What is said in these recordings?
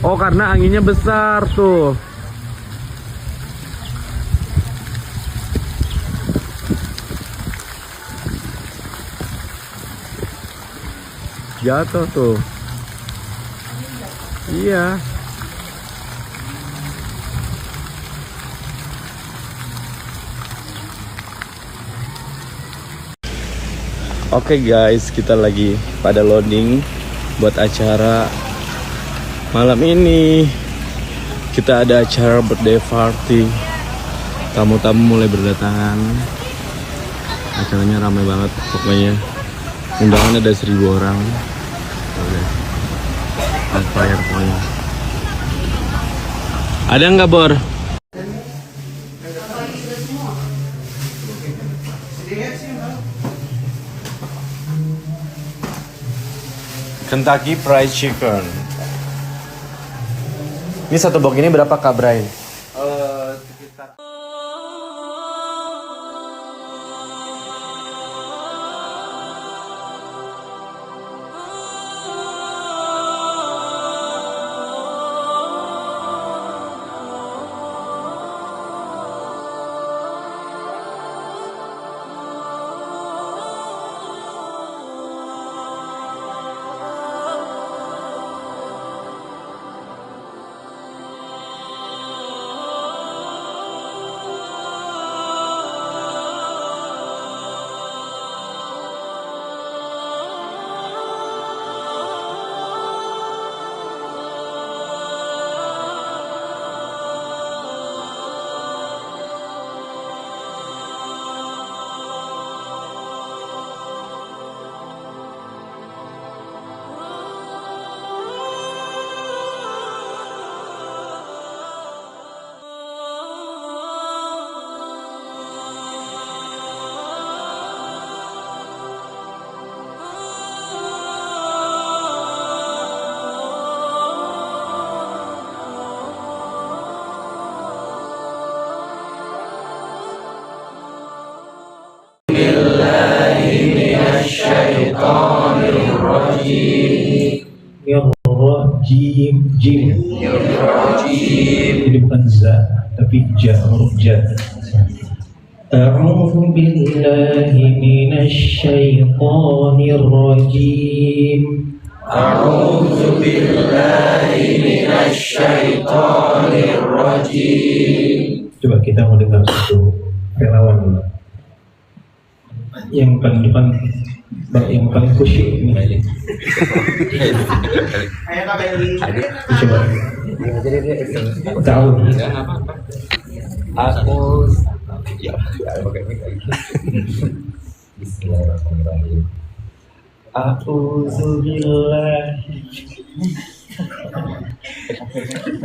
Oh, karena anginnya besar tuh. Jatuh tuh. Iya. Oke guys, kita lagi pada loading buat acara malam ini. Kita ada acara birthday party. Tamu-tamu mulai berdatangan. Acaranya ramai banget pokoknya. Undangan ada 1.000 orang. Oke. On fire pokoknya. Ada nggak, Bor? Kentucky Fried Chicken. Ini satu box ini berapa, Kak Bray? Sekitar. Jim. Jadi bukan za, tapi ja, huruf ja. A'udzu billahi minasyaitonir rajim. A'udzu billahi minasyaitonir rajim. Coba kita mau dengar satu relawan dulu. Yang paling depan, yang paling khusyuk ini. Coba. Tahu. Aku ya pakai mic lagi. Bismillahirrahmanirrahim. A'udzu billahi.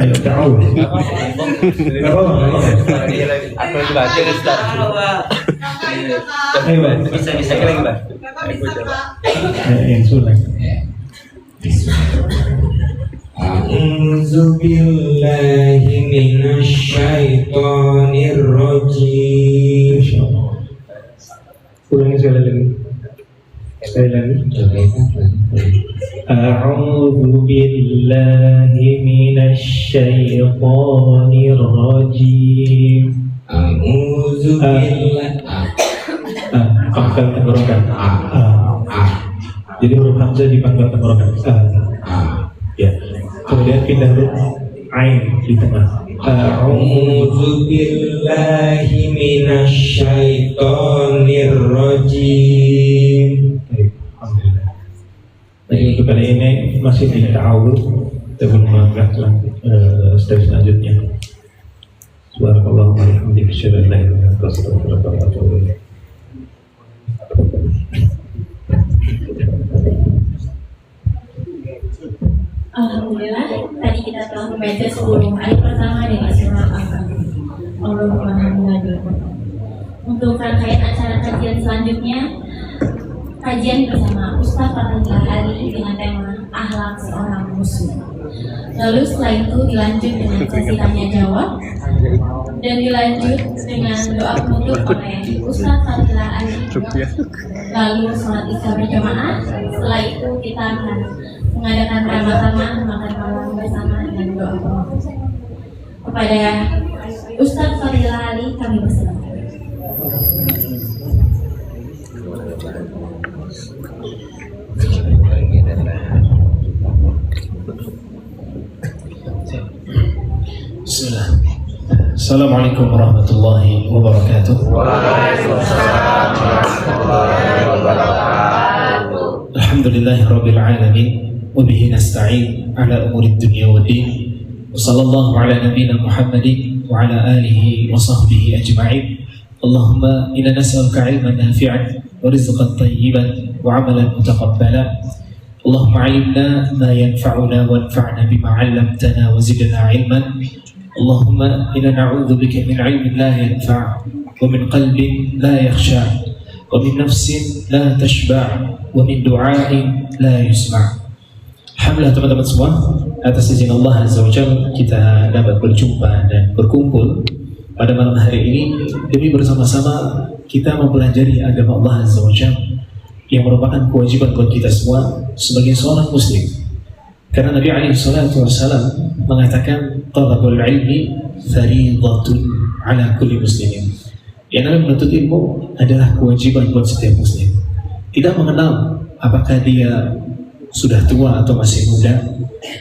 Ayo tahu. Aku lagi baca di start. Bisa lagi, Bang. Yang sulit. A'udzu billahi minasyaitonir rajim. Ulangi sekali lagi. Sekali lagi. A'udzu billahi minasyaitonir rajim. A'udzu billahi. Pangkal tenggorokan. Jadi huruf hamzah di pangkal tenggorokan. Ya. Kemudian pindah huruf ain di tengah. A'udzu billahi minasyaitonir rajim. Alhamdulillah. Jadi untuk kali ini masih di ta'awud. Kita belum mengangkat step selanjutnya. Subhanallah walhamdulillah asyhadu an la ilaha illa anta astaghfiruka wa atubu ilaik. Alhamdulillah, tadi kita telah membaca 10 ayat pertama dari surah Al-Allahumma hamdani. Untuk rangkaian acara kajian selanjutnya, kajian bersama Ustaz Fatahillah Ali dengan tema Akhlak Seorang Muslim. Lalu setelah itu dilanjut dengan sesi tanya jawab dan dilanjut dengan doa penutup oleh Ustaz Fadila Ali. Lalu sholat isya berjamaah. Setelah itu kita akan mengadakan bersama-sama makan malam bersama dengan doa penutup. Kepada Ustaz Fadila Ali kami bersilakan. Bismillah. Assalamualaikum warahmatullahi wabarakatuh. Waalaikumsalam warahmatullahi wabarakatuh. Alhamdulillahi rabbil alamin wa bihi nasta'in ala umuri dunya waddin. Wa sallallahu ala nabiyyina Muhammadin wa ala alihi wa sahbihi ajma'in. Allahumma inna nas'aluka 'ilman nafi'an wa rizqan thayyiban wa 'amalan mutaqabbalan. Allahumma 'allimna ma yanfa'una wanfa'na bima 'allamtana wa zidna 'ilman. Allahumma inna na'udzu bika min 'ilmin la yanfa' wa min qalbin la yakhsha' wa min nafsin la tashba' wa min du'a'in la yusma'. Alhamdulillah teman-teman semua, atas izin Allah Azza wa Jalla kita dapat berjumpa dan berkumpul pada malam hari ini demi bersama-sama kita mempelajari agama Allah Azza wa Jalla yang merupakan kewajiban buat kita semua sebagai seorang muslim. Karena Nabi alaihi salatu wassalam mengatakan talabul ilmi fariidatun ala kulli muslimin. Yang namanya menuntut ilmu adalah kewajiban buat setiap muslim. Tidak mengenal apakah dia sudah tua atau masih muda,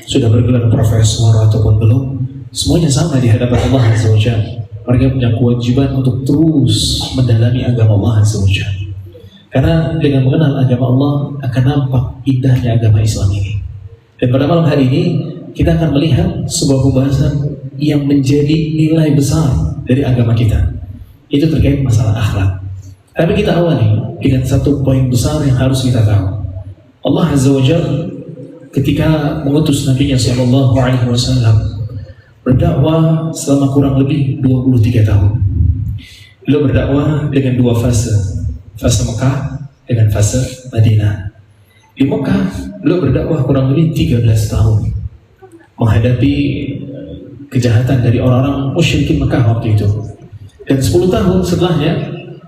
sudah bergelar profesor ataupun belum, semuanya sama di hadapan Allah Azza wa Jalla. Mereka punya kewajiban untuk terus mendalami agama Allah Azza wa Jalla. Karena dengan mengenal agama Allah akan nampak indahnya agama Islam ini. Dan pada malam hari ini kita akan melihat sebuah pembahasan yang menjadi nilai besar dari agama kita. Itu terkait masalah akhlak. Tapi kita awali dengan satu poin besar yang harus kita tahu. Allah Azza wa Jalla ketika mengutus Nabi-Nya sallallahu alaihi wasallam berdakwah selama kurang lebih 23 tahun. Beliau berdakwah dengan dua fase Mekah dengan fase Madinah. Di Mekah, beliau berdakwah kurang lebih 13 tahun menghadapi kejahatan dari orang-orang musyrikin Mekah waktu itu. Dan 10 tahun setelahnya,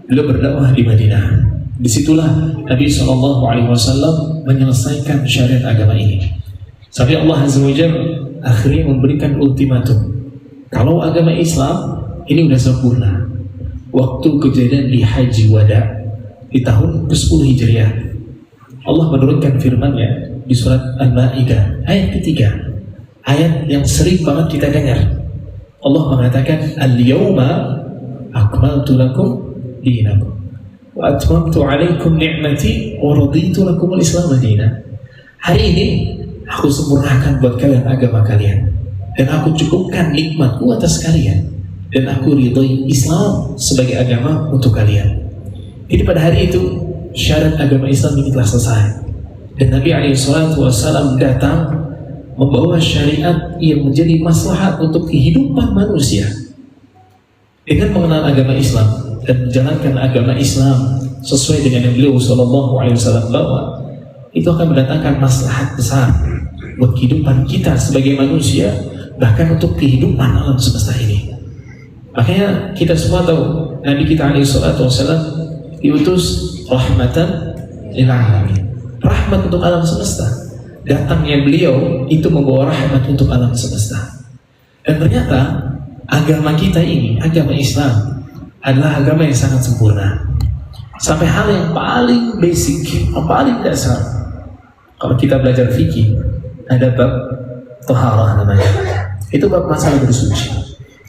beliau berdakwah di Madinah. Disitulah Nabi SAW menyelesaikan syariat agama ini. Sampai Allah Azza wa Jalla akhirnya memberikan ultimatum. Kalau agama Islam ini udah sempurna. Waktu kejadian di Haji Wada di tahun ke-10 Hijriah, Allah menurunkan firman-Nya di surat Al-Maidah ayat ketiga, ayat yang sering banget kita dengar. Allah mengatakan, "Al-yawma akmaltu lakum dinakum wa atmamtu 'alaikum ni'mati wa raditu lakum al-Islam dinan." Hari ini aku sempurnakan buat kalian agama kalian, dan aku cukupkan nikmatku atas kalian, dan aku ridhoi Islam sebagai agama untuk kalian. Jadi pada hari itu syarat agama Islam ini telah selesai, dan Nabi SAW datang membawa syariat yang menjadi maslahat untuk kehidupan manusia. Dengan mengenal agama Islam dan menjalankan agama Islam sesuai dengan yang beliau SAW bawa, itu akan mendatangkan maslahat besar buat kehidupan kita sebagai manusia, bahkan untuk kehidupan alam semesta ini. Makanya kita semua tahu Nabi kita SAW diutus rahmatan lil alamin, rahmat untuk alam semesta. Datangnya beliau itu membawa rahmat untuk alam semesta. Dan ternyata agama kita ini, agama Islam, adalah agama yang sangat sempurna. Sampai hal yang paling basic, yang paling dasar. Kalau kita belajar fikih, ada bab taharah namanya. Itu bab masalah bersuci.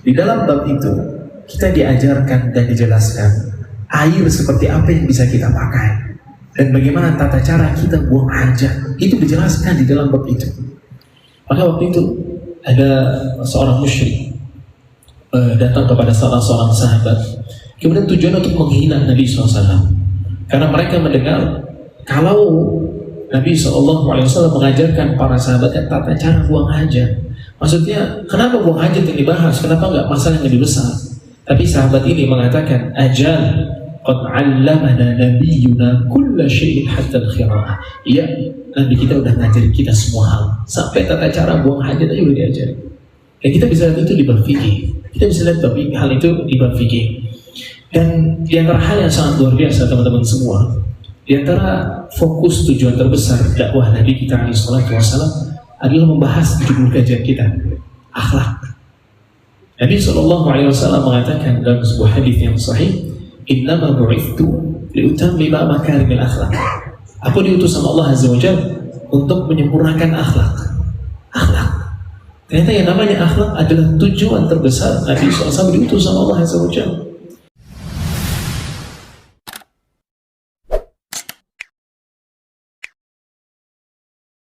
Di dalam bab itu kita diajarkan dan dijelaskan air seperti apa yang bisa kita pakai, dan bagaimana tata cara kita buang hajat. Itu dijelaskan di dalam bab itu. Maka waktu itu ada seorang musyrik datang kepada salah seorang sahabat, kemudian tujuan untuk menghina Nabi SAW. Karena mereka mendengar kalau Nabi SAW mengajarkan para sahabatnya tata cara buang hajat. Maksudnya, kenapa buang hajat yang dibahas? Kenapa nggak masalah yang lebih besar? Tapi sahabat ini mengatakan, ajal qad 'allamana nabiyyuna kulla syai'in hatta al-qira'ah. Ya, Nabi kita udah ngajarin kita semua hal. Sampai tata cara buang hajat aja udah diajarin. Dan kita bisa lihat itu di bab fikih. Kita bisa lihat hal itu di bab fikih. Dan di antara hal yang sangat luar biasa teman-teman semua, di antara fokus tujuan terbesar dakwah Nabi kita alaihi salatu wassalam adalah membahas judul kajian kita, akhlak. Nabi SAW mengatakan dalam sebuah hadis yang sahih, innama bu'ithtu liutammima makarimil akhlak. Aku diutus sama Allah Azza wa Jalla untuk menyempurnakan akhlak. Akhlak. Ternyata yang namanya akhlak adalah tujuan terbesar Nabi SAW diutus sama Allah Azza wa Jalla.